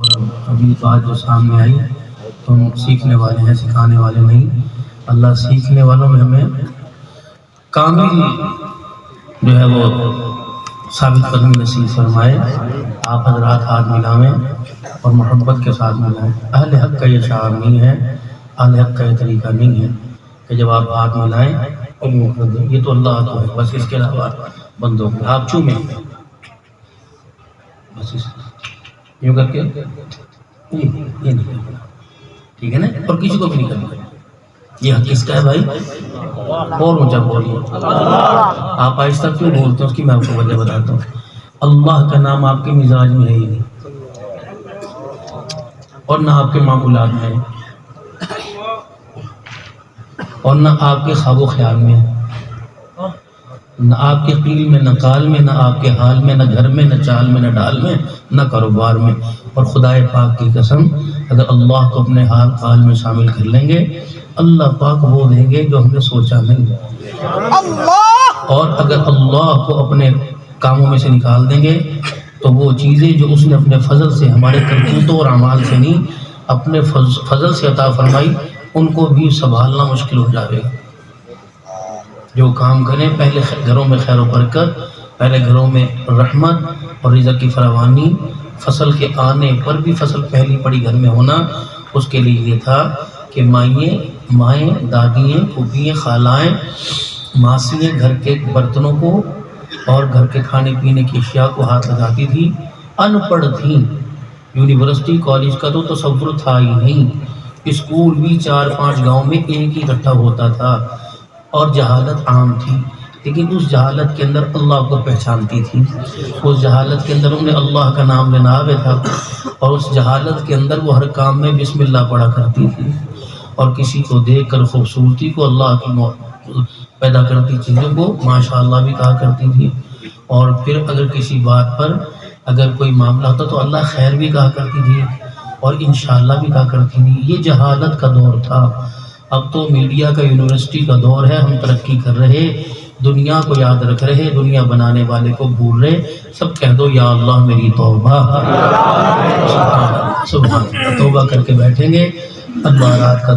ابھی بات جو سامنے آئی تو ہم سیکھنے والے ہیں، سکھانے والے نہیں۔ اللہ سیکھنے والوں میں ہمیں کامل جو ہے وہ ثابت قدمی نصیب فرمائے۔ آپ حضرات ہاتھ ملاویں اور محبت کے ساتھ ملائیں۔ اہل حق کا یہ شعار نہیں ہے، اہل حق کا یہ طریقہ نہیں ہے کہ جب آپ ہاتھ ملائیں اور یوں کر دیں، یہ تو اللہ کو ہے، بس اس کے علاوہ بندوں کو آپ چومیں بس یوں کر کے یہ نہیں کرنا، ٹھیک ہے نا؟ اور کسی کو بھی نہیں کرنا۔ یہ حق کس کا ہے بھائی؟ اور اونچا بولیے۔ آپ آہستہ کیوں بولتے ہیں اس کی میں آپ کو وجہ بتاتا ہوں۔ اللہ کا نام آپ کے مزاج میں ہے ہی نہیں، اور نہ آپ کے معمولات میں ہے، اور نہ آپ کے خواب و خیال میں ہے، نہ آپ کے قیل میں، نہ قال میں، نہ آپ کے حال میں، نہ گھر میں، نہ چال میں، نہ ڈال میں، نہ کاروبار میں۔ اور خدائے پاک کی قسم، اگر اللہ کو اپنے حال قال میں شامل کر لیں گے، اللہ پاک وہ دیں گے جو ہم نے سوچا نہیں۔ اور اگر اللہ کو اپنے کاموں میں سے نکال دیں گے تو وہ چیزیں جو اس نے اپنے فضل سے، ہمارے کرتوتوں اور اعمال سے نہیں، اپنے فضل سے عطا فرمائی، ان کو بھی سنبھالنا مشکل ہو جائے گا۔ جو کام کریں پہلے گھروں میں خیر و برکت، پہلے گھروں میں رحمت اور رزق کی فراوانی، فصل کے آنے پر بھی فصل پہلی پڑی گھر میں ہونا، اس کے لیے یہ تھا کہ مائیں، دادیاں، پھوپھیاں، خالائیں، ماسیاں گھر کے برتنوں کو اور گھر کے کھانے پینے کی اشیاء کو ہاتھ لگاتی تھی۔ ان پڑھ تھیں، یونیورسٹی کالج کا تو تصور تھا ہی نہیں، اسکول بھی 4-5 گاؤں میں ایک ہی اکٹھا ہوتا تھا، اور جہالت عام تھی، لیکن اس جہالت کے اندر اللہ کو پہچانتی تھی، اس جہالت کے اندر انہیں اللہ کا نام لینا آوے تھا، اور اس جہالت کے اندر وہ ہر کام میں بسم اللہ پڑھا کرتی تھی، اور کسی کو دیکھ کر خوبصورتی کو، اللہ کی پیدا کرتی چیزوں کو ماشاءاللہ بھی کہا کرتی تھی، اور پھر اگر کسی بات پر اگر کوئی معاملہ ہوتا تو اللہ خیر بھی کہا کرتی تھی، اور انشاءاللہ بھی کہا کرتی تھی۔ یہ جہالت کا دور تھا۔ اب تو میڈیا کا، یونیورسٹی کا دور ہے، ہم ترقی کر رہے، دنیا کو یاد رکھ رہے، دنیا بنانے والے کو بھول رہے۔ سب کہہ دو یا اللہ میری توبہ، سبحان اللہ، توبہ کر کے بیٹھیں گے، اللہ رات کا